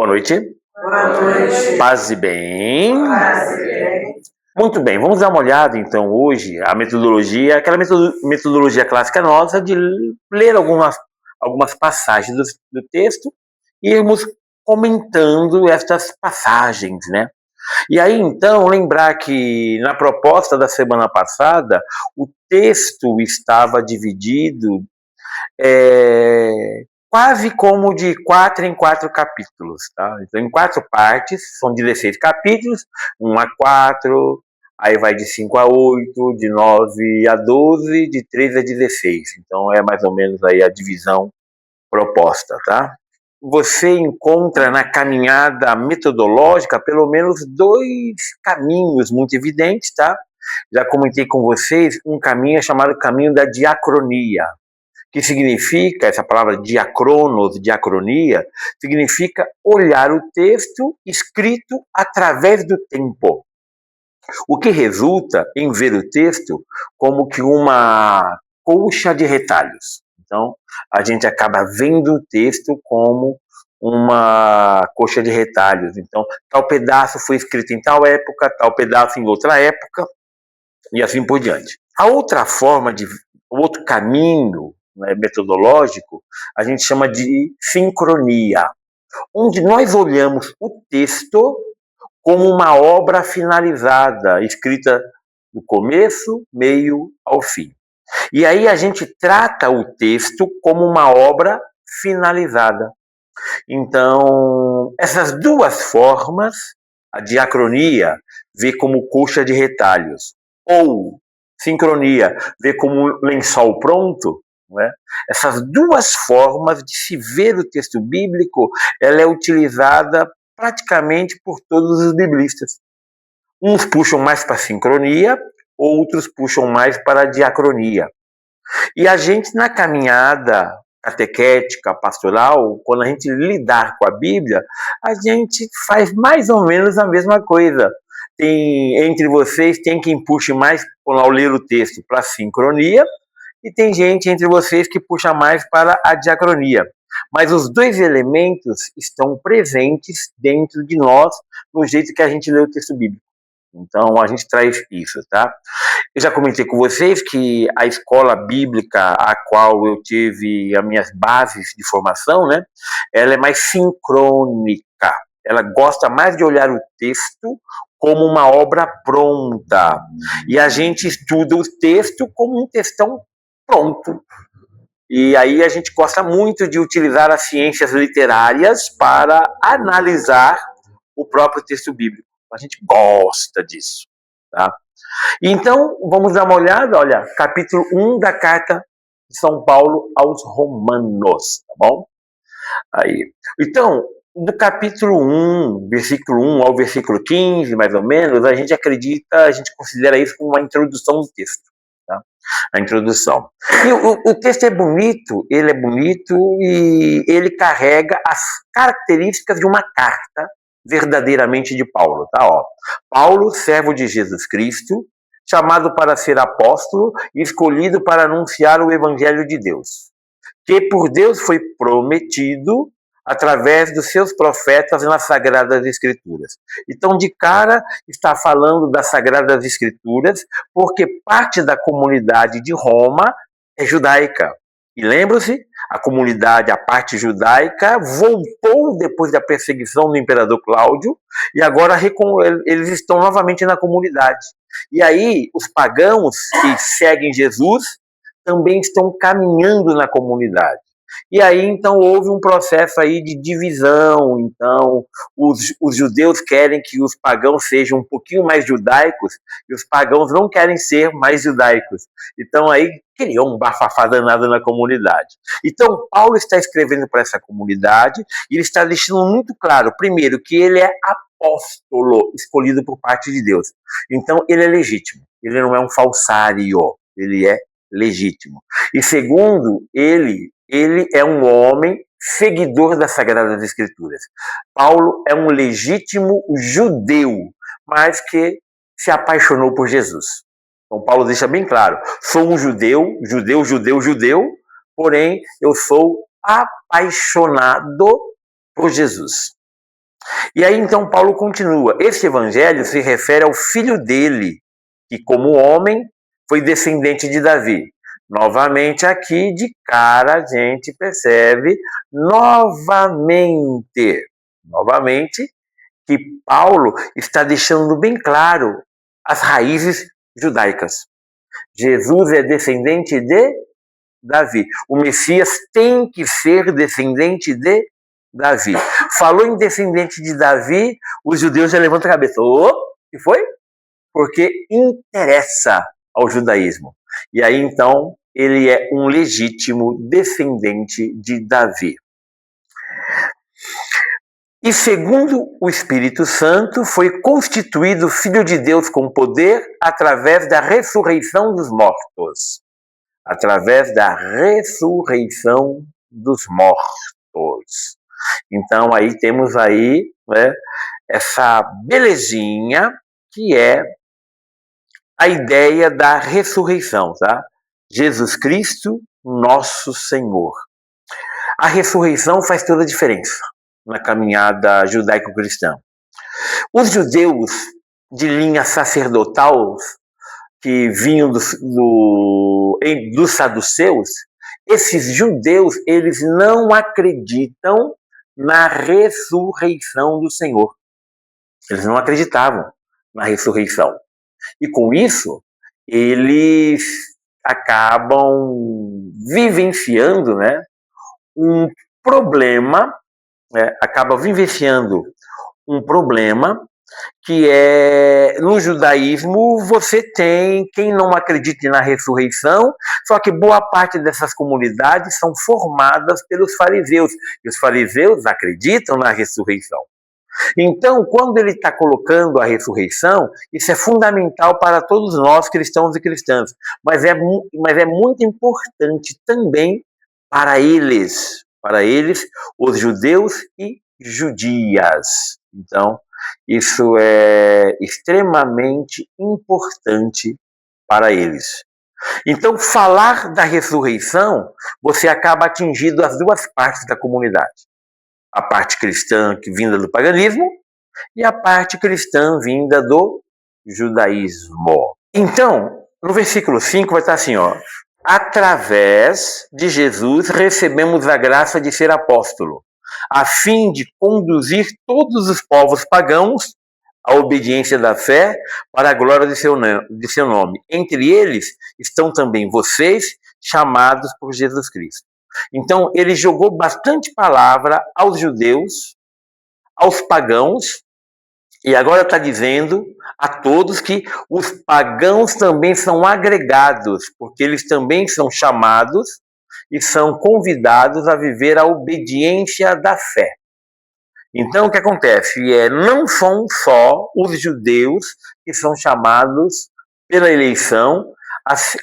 Boa noite. Boa noite. Paz e bem. Paz e bem. Muito bem, vamos dar uma olhada então hoje a metodologia, aquela metodologia clássica nossa de ler algumas passagens do texto e irmos comentando estas passagens, né? E aí então lembrar que na proposta da semana passada o texto estava dividido quase como de 4 em 4 capítulos, tá? Então, em 4 partes, são 16 capítulos, 1 a 4, aí vai de 5 a 8, de 9 a 12, de 13 a 16. Então, é mais ou menos aí a divisão proposta, tá? Você encontra na caminhada metodológica pelo menos 2 caminhos muito evidentes, tá? Já comentei com vocês um caminho chamado caminho da diacronia, que significa, essa palavra diacronos, diacronia, significa olhar o texto escrito através do tempo. O que resulta em ver o texto como que uma colcha de retalhos. Então, a gente acaba vendo o texto como uma coxa de retalhos. Então, tal pedaço foi escrito em tal época, tal pedaço em outra época, e assim por diante. A outra forma o outro caminho, né, metodológico, a gente chama de sincronia, onde nós olhamos o texto como uma obra finalizada, escrita do começo, meio ao fim. E aí a gente trata o texto como uma obra finalizada. Então, essas duas formas, a diacronia vê como colcha de retalhos, ou sincronia vê como lençol pronto, não é? Essas duas formas de se ver o texto bíblico, ela é utilizada praticamente por todos os biblistas. Uns puxam mais para a sincronia, outros puxam mais para a diacronia. E a gente, na caminhada catequética, pastoral, quando a gente lidar com a Bíblia, a gente faz mais ou menos a mesma coisa. Entre vocês, tem quem puxe mais, ao ler o texto, para a sincronia, e tem gente entre vocês que puxa mais para a diacronia. Mas os dois elementos estão presentes dentro de nós, no jeito que a gente lê o texto bíblico. Então, a gente traz isso, tá? Eu já comentei com vocês que a escola bíblica a qual eu tive as minhas bases de formação, né? Ela é mais sincrônica. Ela gosta mais de olhar o texto como uma obra pronta. E a gente estuda o texto como um textão pronto. E aí a gente gosta muito de utilizar as ciências literárias para analisar o próprio texto bíblico. A gente gosta disso, tá? Então, vamos dar uma olhada, olha, capítulo 1 da carta de São Paulo aos Romanos, tá bom? Aí. Então, do capítulo 1, versículo 1 ao versículo 15, mais ou menos, a gente considera isso como uma introdução do texto, tá? A introdução. E o texto é bonito e ele carrega as características de uma carta verdadeiramente de Paulo, tá? Ó, Paulo, servo de Jesus Cristo, chamado para ser apóstolo e escolhido para anunciar o evangelho de Deus, que por Deus foi prometido através dos seus profetas nas Sagradas Escrituras. Então, de cara, está falando das Sagradas Escrituras, porque parte da comunidade de Roma é judaica. E lembre-se, a comunidade, a parte judaica, voltou depois da perseguição do imperador Cláudio, e agora eles estão novamente na comunidade. E aí, os pagãos que seguem Jesus também estão caminhando na comunidade. E aí, então, houve um processo aí de divisão. Então, os judeus querem que os pagãos sejam um pouquinho mais judaicos e os pagãos não querem ser mais judaicos. Então, aí, criou um bafafá danado na comunidade. Então, Paulo está escrevendo para essa comunidade e ele está deixando muito claro, primeiro, que ele é apóstolo escolhido por parte de Deus. Então, ele é legítimo. Ele não é um falsário. Ele é legítimo. E segundo, ele é um homem seguidor das Sagradas Escrituras. Paulo é um legítimo judeu, mas que se apaixonou por Jesus. Então Paulo deixa bem claro, sou um judeu, porém eu sou apaixonado por Jesus. E aí então Paulo continua. Esse evangelho se refere ao filho dele, que como homem foi descendente de Davi. Novamente aqui, de cara, a gente percebe novamente, que Paulo está deixando bem claro as raízes judaicas. Jesus é descendente de Davi. O Messias tem que ser descendente de Davi. Falou em descendente de Davi, os judeus já levantam a cabeça. O que foi? Porque interessa ao judaísmo. E aí, então, ele é um legítimo descendente de Davi. E segundo o Espírito Santo, foi constituído Filho de Deus com poder através da ressurreição dos mortos. Através da ressurreição dos mortos. Então, aí temos aí, né, essa belezinha que é a ideia da ressurreição, tá? Jesus Cristo, nosso Senhor. A ressurreição faz toda a diferença na caminhada judaico-cristã. Os judeus de linha sacerdotal que vinham dos saduceus, esses judeus, eles não acreditam na ressurreição do Senhor. Eles não acreditavam na ressurreição. E com isso, eles acabam vivenciando, né, um problema, que é, no judaísmo, você tem quem não acredite na ressurreição, só que boa parte dessas comunidades são formadas pelos fariseus, e os fariseus acreditam na ressurreição. Então, quando ele está colocando a ressurreição, isso é fundamental para todos nós, cristãos e cristãs, mas é muito importante também para eles, os judeus e judias. Então, isso é extremamente importante para eles. Então, falar da ressurreição, você acaba atingindo as duas partes da comunidade. A parte cristã vinda do paganismo e a parte cristã vinda do judaísmo. Então, no versículo 5 vai estar assim, ó. Através de Jesus recebemos a graça de ser apóstolo, a fim de conduzir todos os povos pagãos à obediência da fé para a glória de seu nome. Entre eles estão também vocês, chamados por Jesus Cristo. Então, ele jogou bastante palavra aos judeus, aos pagãos, e agora está dizendo a todos que os pagãos também são agregados, porque eles também são chamados e são convidados a viver a obediência da fé. Então, o que acontece? Não são só os judeus que são chamados pela eleição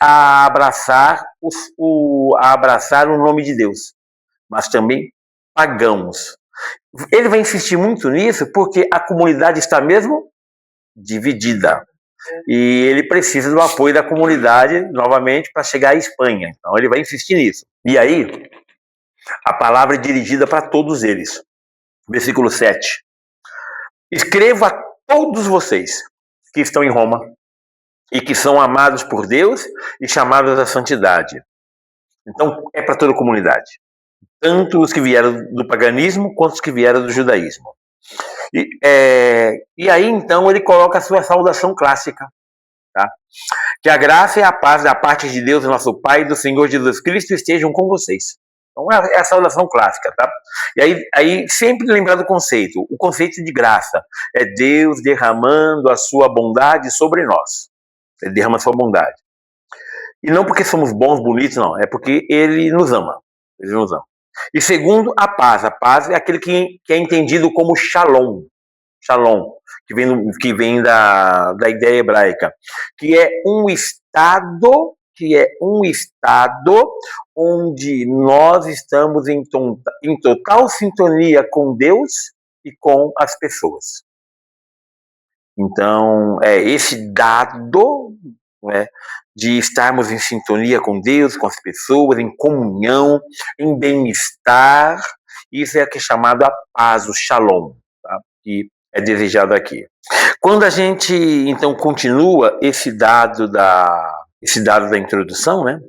a abraçar o nome de Deus, mas também pagãos. Ele vai insistir muito nisso porque a comunidade está mesmo dividida. E ele precisa do apoio da comunidade, novamente, para chegar à Espanha. Então, ele vai insistir nisso. E aí, a palavra é dirigida para todos eles. Versículo 7. Escrevo a todos vocês que estão em Roma e que são amados por Deus e chamados à santidade. Então, é para toda a comunidade. Tanto os que vieram do paganismo quanto os que vieram do judaísmo. E aí, então, ele coloca a sua saudação clássica. Tá? Que a graça e a paz da parte de Deus, nosso Pai, e do Senhor Jesus Cristo estejam com vocês. Então, é a saudação clássica. Tá? E aí, sempre lembrar do conceito. O conceito de graça é Deus derramando a sua bondade sobre nós. Ele derrama a sua bondade. E não porque somos bons, bonitos, não. É porque ele nos ama. Ele nos ama. E segundo, a paz. A paz é aquele que é entendido como shalom. Shalom, que vem da ideia hebraica. Que é um estado onde nós estamos em total sintonia com Deus e com as pessoas. Então, esse dado, né, de estarmos em sintonia com Deus, com as pessoas, em comunhão, em bem-estar, isso é que é chamado a paz, o shalom, tá? que é desejado aqui. Quando a gente, então, continua esse dado da introdução, né?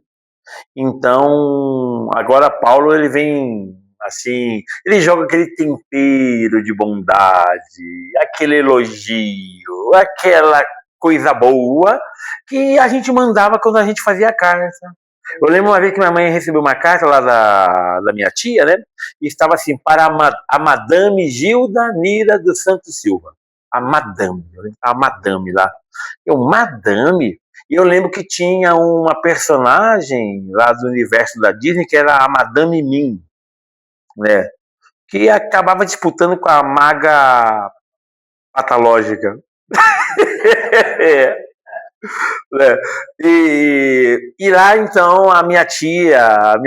Então, agora Paulo, ele vem, assim, ele joga aquele tempero de bondade, aquele elogio, aquela coisa boa que a gente mandava quando a gente fazia a carta. Eu lembro uma vez que minha mãe recebeu uma carta lá da minha tia, né? E estava assim, para a Madame Gilda Nira dos Santos Silva. A Madame lá. Madame? E eu lembro que tinha uma personagem lá do universo da Disney que era a Madame Mim, né? Que acabava disputando com a maga patológica. Né? E lá, então, a minha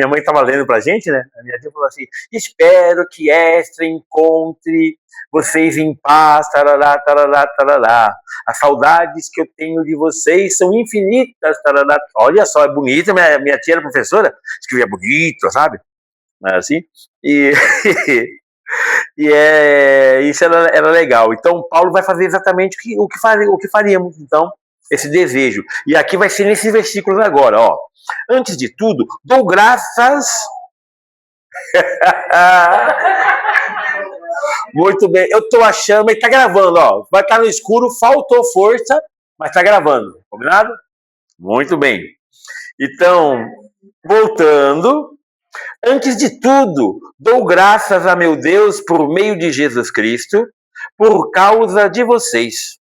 mãe estava lendo pra gente, né? A minha tia falou assim: espero que esta encontre vocês em paz, tarará, tarará, tarará. As saudades que eu tenho de vocês são infinitas, tarará. Olha só, é bonita, minha tia era professora, escrevia bonito, sabe? Assim, e isso era legal. Então, Paulo vai fazer exatamente o que faríamos, então, esse desejo. E aqui vai ser nesses versículos agora, ó. Antes de tudo, dou graças. Muito bem, eu tô achando, mas tá gravando, ó. Vai estar no escuro, faltou força, mas tá gravando, combinado? Muito bem. Então, voltando. Antes de tudo, dou graças a meu Deus por meio de Jesus Cristo, por causa de vocês.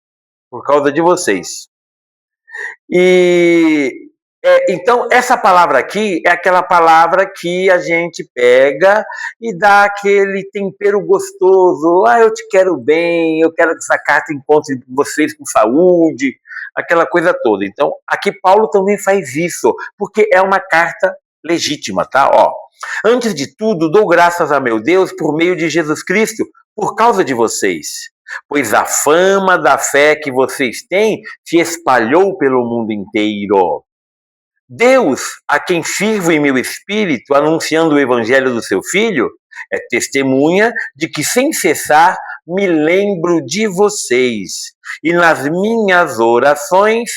Por causa de vocês. Então, essa palavra aqui é aquela palavra que a gente pega e dá aquele tempero gostoso. Ah, eu te quero bem, eu quero que essa carta encontre vocês com saúde, aquela coisa toda. Então, aqui Paulo também faz isso, porque é uma carta legítima, tá? Ó, antes de tudo, dou graças a meu Deus por meio de Jesus Cristo, por causa de vocês. Pois a fama da fé que vocês têm se espalhou pelo mundo inteiro. Deus, a quem sirvo em meu espírito, anunciando o evangelho do seu Filho, é testemunha de que, sem cessar, me lembro de vocês. E nas minhas orações,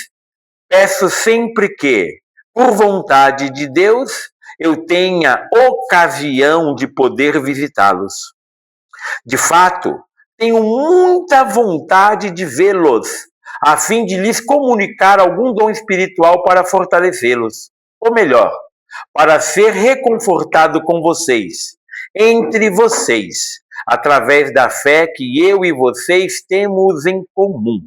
peço sempre que, por vontade de Deus, eu tenha ocasião de poder visitá-los. De fato, tenho muita vontade de vê-los, a fim de lhes comunicar algum dom espiritual para fortalecê-los. Ou melhor, para ser reconfortado com vocês, entre vocês, através da fé que eu e vocês temos em comum.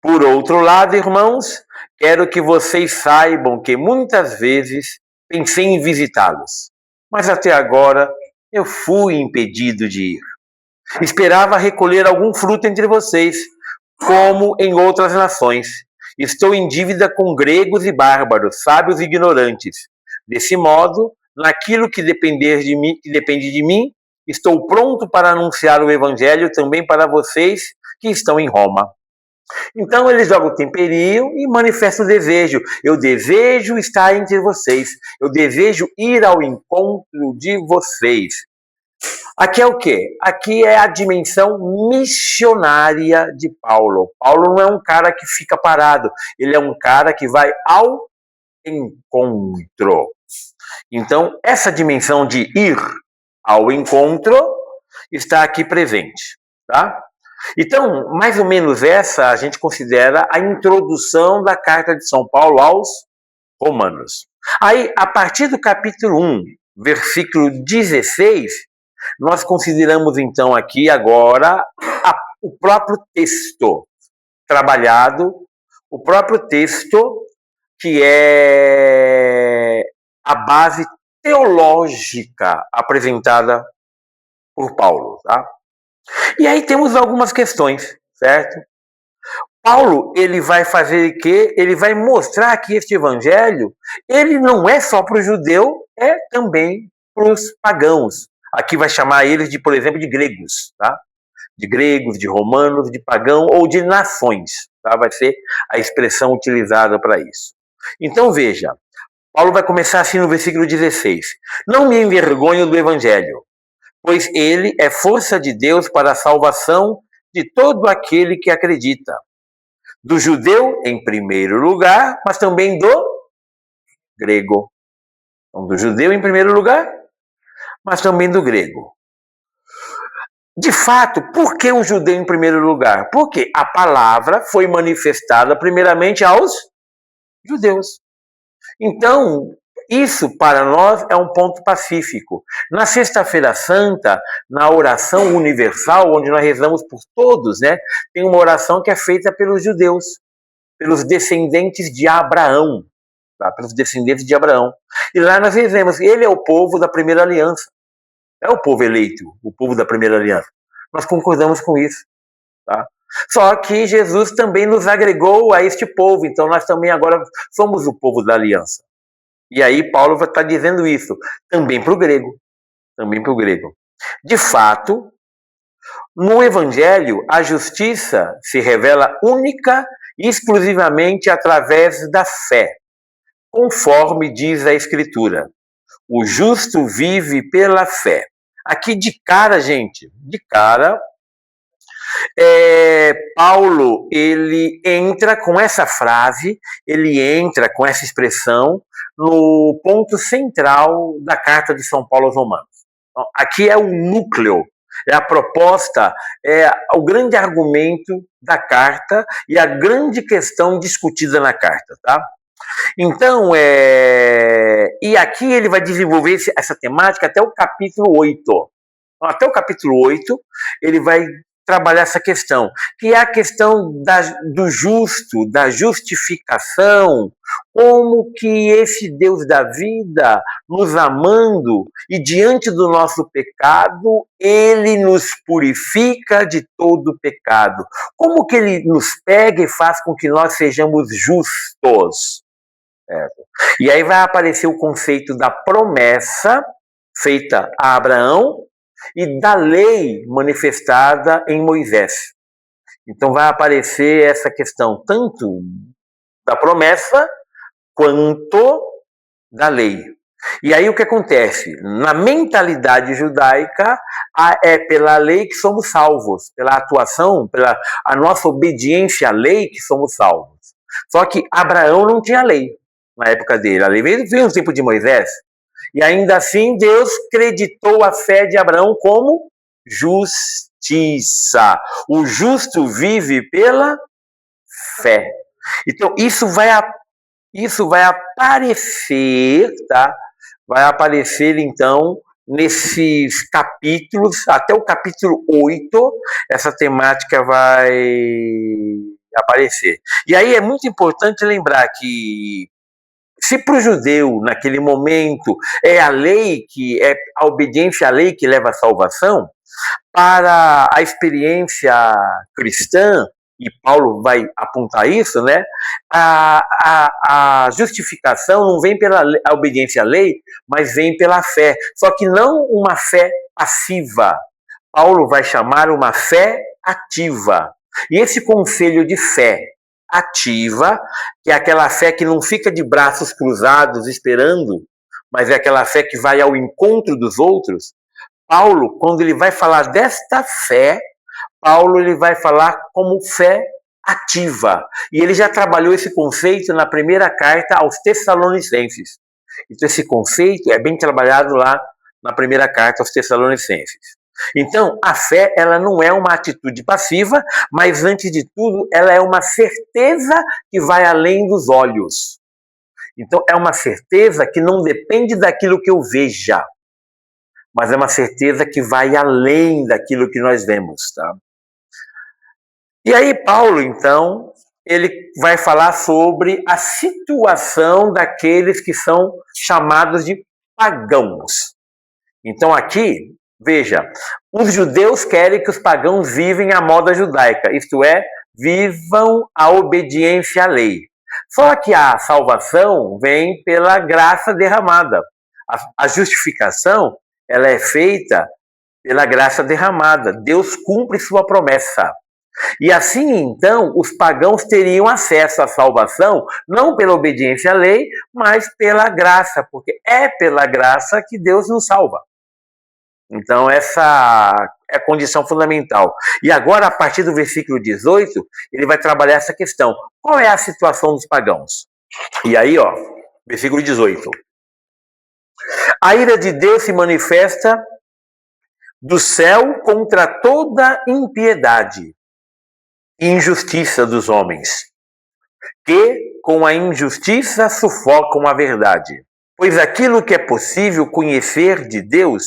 Por outro lado, irmãos, quero que vocês saibam que muitas vezes pensei em visitá-los, mas até agora eu fui impedido de ir. Esperava recolher algum fruto entre vocês, como em outras nações. Estou em dívida com gregos e bárbaros, sábios e ignorantes. Desse modo, naquilo que depende de mim, estou pronto para anunciar o evangelho também para vocês que estão em Roma. Então ele joga o temperinho e manifesta o desejo. Eu desejo estar entre vocês. Eu desejo ir ao encontro de vocês. Aqui é o quê? Aqui é a dimensão missionária de Paulo. Paulo não é um cara que fica parado. Ele é um cara que vai ao encontro. Então, essa dimensão de ir ao encontro está aqui presente, tá? Então, mais ou menos essa a gente considera a introdução da carta de São Paulo aos Romanos. Aí, a partir do capítulo 1, versículo 16, nós consideramos então aqui agora o próprio texto trabalhado, o próprio texto que é a base teológica apresentada por Paulo, tá? E aí temos algumas questões, certo? Paulo, ele vai fazer o quê? Ele vai mostrar que este evangelho, ele não é só para o judeu, é também para os pagãos. Aqui vai chamar eles de, por exemplo, de gregos, tá? De gregos, de romanos, de pagão ou de nações, tá? Vai ser a expressão utilizada para isso. Então veja, Paulo vai começar assim no versículo 16. Não me envergonho do evangelho, pois ele é força de Deus para a salvação de todo aquele que acredita. Do judeu, em primeiro lugar, mas também do grego. Então, do judeu, em primeiro lugar, mas também do grego. De fato, por que o judeu em primeiro lugar? Porque a palavra foi manifestada primeiramente aos judeus. Então, isso para nós é um ponto pacífico. Na Sexta-feira Santa, na oração universal, onde nós rezamos por todos, né, tem uma oração que é feita pelos judeus, pelos descendentes de Abraão, tá? Pelos descendentes de Abraão. E lá nós rezamos, ele é o povo da primeira aliança, é o povo eleito, o povo da primeira aliança. Nós concordamos com isso, tá? Só que Jesus também nos agregou a este povo, então nós também agora somos o povo da aliança. E aí Paulo vai estar dizendo isso, também para o grego, também para o grego. De fato, no Evangelho, a justiça se revela única e exclusivamente através da fé, conforme diz a Escritura. O justo vive pela fé. Aqui de cara, gente, de cara, Paulo, ele entra com essa frase, ele entra com essa expressão no ponto central da carta de São Paulo aos Romanos. Então, aqui é o núcleo, é a proposta, é o grande argumento da carta e a grande questão discutida na carta, tá? Então, e aqui ele vai desenvolver essa temática até o capítulo 8. Até o capítulo 8, ele vai trabalhar essa questão, que é a questão do justo, da justificação, como que esse Deus da vida, nos amando e diante do nosso pecado, ele nos purifica de todo pecado. Como que ele nos pega e faz com que nós sejamos justos? E aí vai aparecer o conceito da promessa feita a Abraão e da lei manifestada em Moisés. Então vai aparecer essa questão tanto da promessa quanto da lei. E aí o que acontece? Na mentalidade judaica, é pela lei que somos salvos, pela atuação, pela a nossa obediência à lei que somos salvos. Só que Abraão não tinha lei na época dele. A lei veio no tempo de Moisés. E ainda assim, Deus creditou a fé de Abraão como justiça. O justo vive pela fé. Então, isso vai aparecer, tá? Vai aparecer, então, nesses capítulos, até o capítulo 8, essa temática vai aparecer. E aí é muito importante lembrar que se para o judeu, naquele momento, é a lei que é a obediência à lei que leva à salvação, para a experiência cristã, e Paulo vai apontar isso, né? A justificação não vem pela obediência à lei, mas vem pela fé. Só que não uma fé passiva. Paulo vai chamar uma fé ativa. E esse conselho de fé ativa, que é aquela fé que não fica de braços cruzados esperando, mas é aquela fé que vai ao encontro dos outros. Paulo, quando ele vai falar desta fé, Paulo ele vai falar como fé ativa. E ele já trabalhou esse conceito na primeira carta aos Tessalonicenses. Então esse conceito é bem trabalhado lá na primeira carta aos Tessalonicenses. Então, a fé, ela não é uma atitude passiva, mas, antes de tudo, ela é uma certeza que vai além dos olhos. Então, é uma certeza que não depende daquilo que eu veja, mas é uma certeza que vai além daquilo que nós vemos, tá? E aí, Paulo, então, ele vai falar sobre a situação daqueles que são chamados de pagãos. Então, aqui, veja, os judeus querem que os pagãos vivem a moda judaica, isto é, vivam a obediência à lei. Só que a salvação vem pela graça derramada. A justificação, ela é feita pela graça derramada. Deus cumpre sua promessa. E assim, então, os pagãos teriam acesso à salvação, não pela obediência à lei, mas pela graça, porque é pela graça que Deus nos salva. Então, essa é a condição fundamental. E agora, a partir do versículo 18, ele vai trabalhar essa questão. Qual é a situação dos pagãos? E aí, ó, versículo 18. A ira de Deus se manifesta do céu contra toda impiedade e injustiça dos homens, que com a injustiça sufocam a verdade. Pois aquilo que é possível conhecer de Deus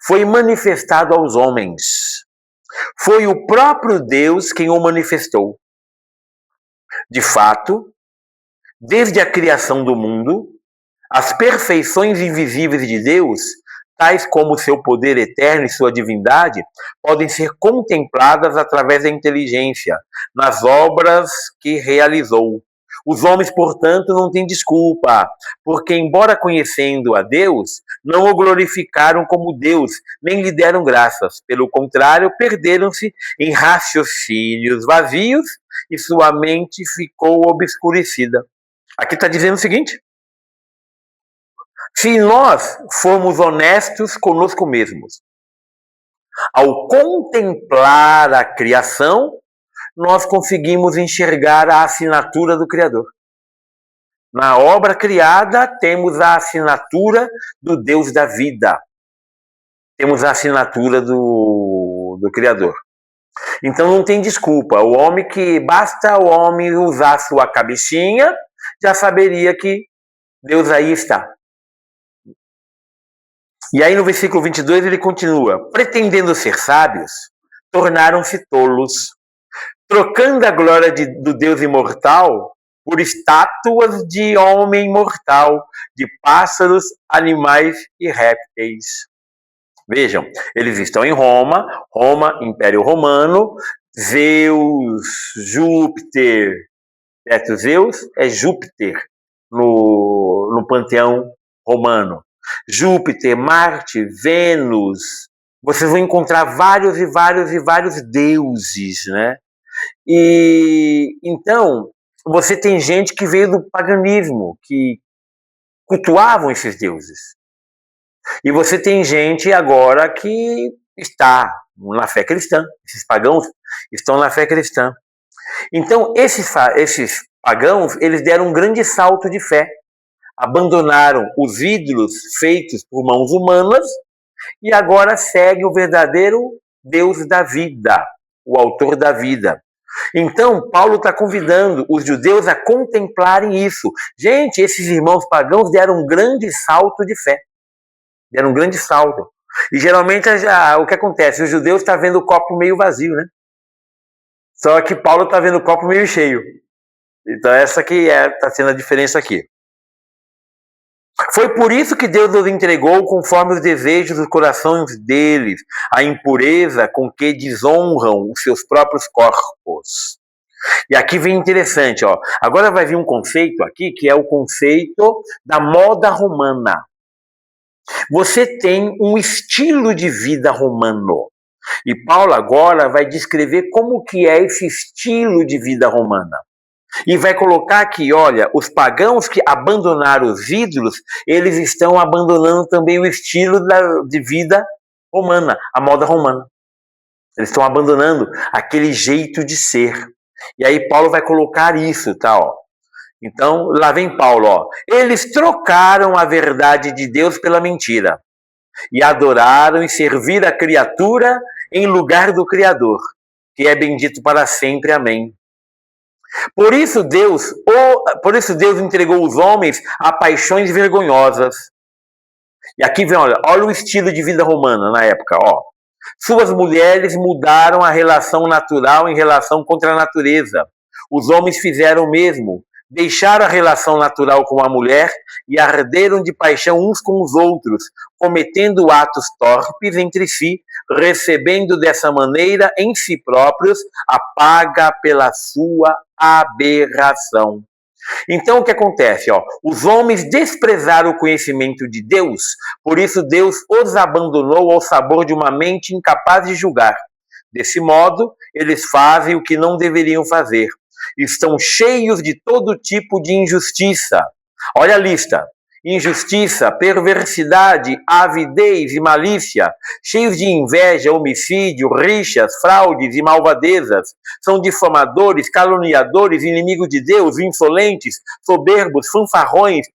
foi manifestado aos homens. Foi o próprio Deus quem o manifestou. De fato, desde a criação do mundo, as perfeições invisíveis de Deus, tais como seu poder eterno e sua divindade, podem ser contempladas através da inteligência, nas obras que realizou. Os homens, portanto, não têm desculpa, porque, embora conhecendo a Deus, não o glorificaram como Deus, nem lhe deram graças. Pelo contrário, perderam-se em raciocínios vazios e sua mente ficou obscurecida. Aqui está dizendo o seguinte: se nós formos honestos conosco mesmos, ao contemplar a criação, nós conseguimos enxergar a assinatura do Criador. Na obra criada, temos a assinatura do Deus da vida. Temos a assinatura do Criador. Então não tem desculpa. O homem que basta o homem usar sua cabecinha, já saberia que Deus aí está. E aí no versículo 22 ele continua: pretendendo ser sábios, tornaram-se tolos, trocando a glória do Deus imortal por estátuas de homem mortal, de pássaros, animais e répteis. Vejam, eles estão em Roma, Império Romano, Zeus, Júpiter, Zeus é Júpiter no panteão romano. Júpiter, Marte, Vênus, vocês vão encontrar vários e vários deuses, né? E então, você tem gente que veio do paganismo, que cultuavam esses deuses. E você tem gente agora que está na fé cristã. Esses pagãos estão na fé cristã. Então, esses pagãos, eles deram um grande salto de fé. Abandonaram os ídolos feitos por mãos humanas e agora seguem o verdadeiro Deus da vida, o autor da vida. Então, Paulo está convidando os judeus a contemplarem isso. Gente, esses irmãos pagãos deram um grande salto de fé. Deram um grande salto. E geralmente o que acontece? Os judeus estão vendo o copo meio vazio, né? Só que Paulo está vendo o copo meio cheio. Então essa que está sendo a diferença aqui. Foi por isso que Deus os entregou conforme os desejos dos corações deles, a impureza com que desonram os seus próprios corpos. E aqui vem interessante, ó. Agora vai vir um conceito aqui, que é o conceito da moda romana. Você tem um estilo de vida romano. E Paulo agora vai descrever como que é esse estilo de vida romana. E vai colocar aqui, olha, os pagãos que abandonaram os ídolos, eles estão abandonando também o estilo de vida romana, a moda romana. Eles estão abandonando aquele jeito de ser. E aí Paulo vai colocar isso, tá, ó. Então, lá vem Paulo, ó. Eles trocaram a verdade de Deus pela mentira e adoraram e serviram a criatura em lugar do Criador, que é bendito para sempre. Amém. Por isso Deus entregou os homens a paixões vergonhosas. E aqui vem, olha o estilo de vida romana na época, ó. Suas mulheres mudaram a relação natural em relação contra a natureza. Os homens fizeram o mesmo. Deixaram a relação natural com a mulher e arderam de paixão uns com os outros, cometendo atos torpes entre si, recebendo dessa maneira em si próprios a paga pela sua aberração. Então o que acontece? Os homens desprezaram o conhecimento de Deus, por isso Deus os abandonou ao sabor de uma mente incapaz de julgar. Desse modo, eles fazem o que não deveriam fazer. Estão cheios de todo tipo de injustiça. Olha a lista. injustiça, perversidade, avidez e malícia, cheios de inveja, homicídio, rixas, fraudes e malvadezas. São difamadores, caluniadores, inimigos de Deus, insolentes, soberbos, fanfarrões,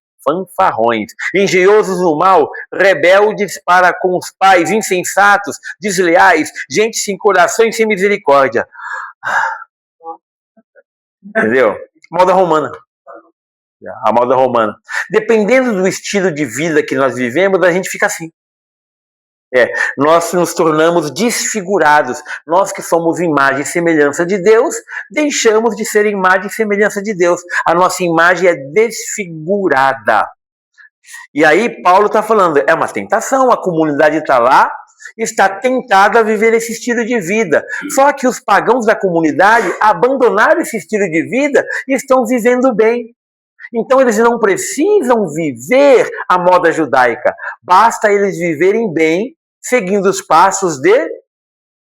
engenhosos no mal, rebeldes para com os pais, insensatos, desleais, gente sem coração e sem misericórdia. Entendeu? Moda romana. A moda romana. Dependendo do estilo de vida que nós vivemos, a gente fica assim. Nós nos tornamos desfigurados. Nós que somos imagem e semelhança de Deus, deixamos de ser imagem e semelhança de Deus. A nossa imagem é desfigurada. E aí Paulo está falando, é uma tentação, a comunidade está lá, está tentada a viver esse estilo de vida. Só que os pagãos da comunidade abandonaram esse estilo de vida e estão vivendo bem. Então eles não precisam viver a moda judaica. Basta eles viverem bem, seguindo os passos de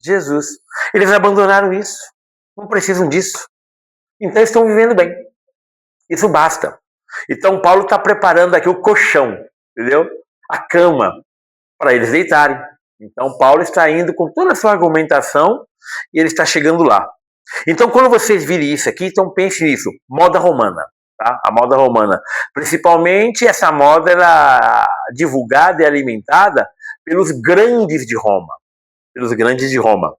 Jesus. Eles abandonaram isso. Não precisam disso. Então estão vivendo bem. Isso basta. Então Paulo está preparando aqui o colchão, entendeu? A cama, para eles deitarem. Então Paulo está indo com toda a sua argumentação e ele está chegando lá. Então quando vocês virem isso aqui, então pense nisso, moda romana. Tá? A moda romana. Principalmente essa moda era divulgada e alimentada pelos grandes de Roma. Pelos grandes de Roma.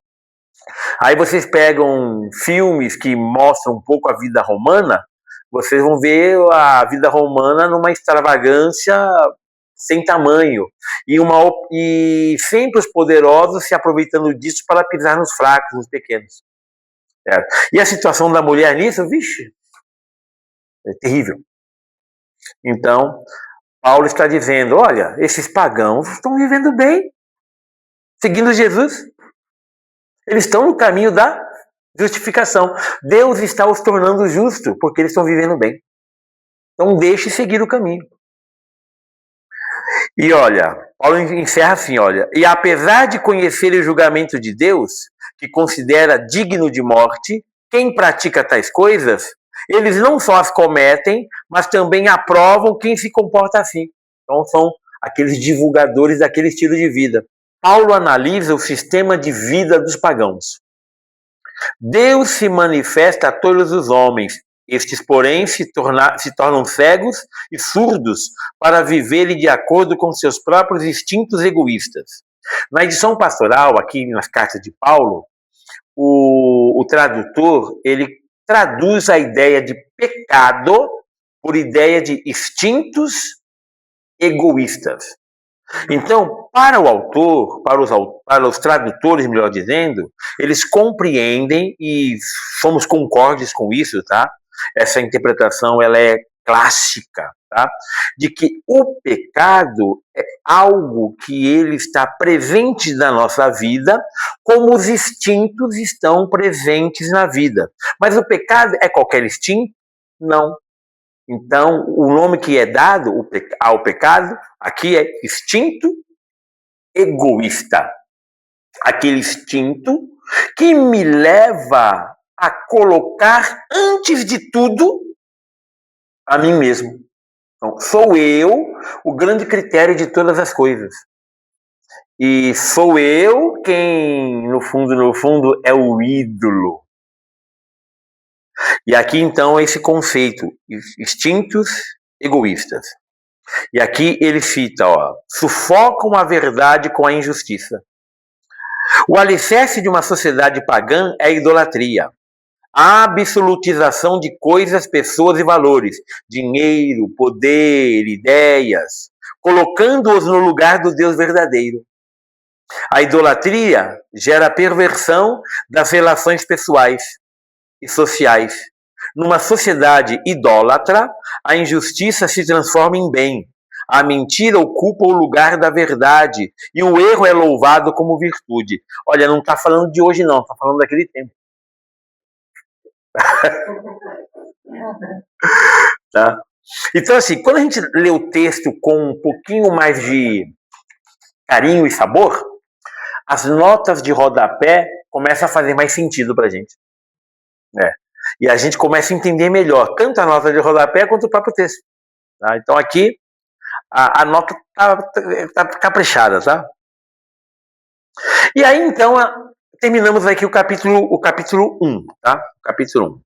Aí vocês pegam filmes que mostram um pouco a vida romana, vocês vão ver a vida romana numa extravagância sem tamanho. E sempre os poderosos se aproveitando disso para pisar nos fracos, nos pequenos. Certo? E a situação da mulher nisso, vixe, é terrível. Então, Paulo está dizendo, olha, esses pagãos estão vivendo bem, seguindo Jesus. Eles estão no caminho da justificação. Deus está os tornando justos, porque eles estão vivendo bem. Então deixe seguir o caminho. E olha, Paulo encerra assim, olha, e apesar de conhecer o julgamento de Deus, que considera digno de morte, quem pratica tais coisas, eles não só as cometem, mas também aprovam quem se comporta assim. Então são aqueles divulgadores daquele estilo de vida. Paulo analisa o sistema de vida dos pagãos. Deus se manifesta a todos os homens. Estes, porém, se tornam cegos e surdos para viverem de acordo com seus próprios instintos egoístas. Na edição pastoral, aqui nas cartas de Paulo, o tradutor, ele traduz a ideia de pecado por ideia de instintos egoístas. Então, para o autor, para os tradutores, melhor dizendo, eles compreendem e somos concordes com isso, tá? Essa interpretação, ela é clássica, tá? De que o pecado é algo que ele está presente na nossa vida, como os instintos estão presentes na vida. Mas o pecado é qualquer instinto? Não. Então, o nome que é dado ao pecado aqui é instinto egoísta. Aquele instinto que me leva a colocar antes de tudo a mim mesmo. Então, sou eu o grande critério de todas as coisas. E sou eu quem, no fundo, é o ídolo. E aqui, então, esse conceito, instintos egoístas. E aqui ele cita, sufocam a verdade com a injustiça. O alicerce de uma sociedade pagã é a idolatria. A absolutização de coisas, pessoas e valores. Dinheiro, poder, ideias. Colocando-os no lugar do Deus verdadeiro. A idolatria gera a perversão das relações pessoais e sociais. Numa sociedade idólatra, a injustiça se transforma em bem. A mentira ocupa o lugar da verdade e o erro é louvado como virtude. Olha, não está falando de hoje não, está falando daquele tempo. Tá? Então, assim, quando a gente lê o texto com um pouquinho mais de carinho e sabor, as notas de rodapé começam a fazer mais sentido para a gente. E a gente começa a entender melhor tanto a nota de rodapé quanto o próprio texto. Tá? Então aqui A nota tá caprichada, tá? E aí, então, terminamos aqui o capítulo 1, tá? Capítulo 1.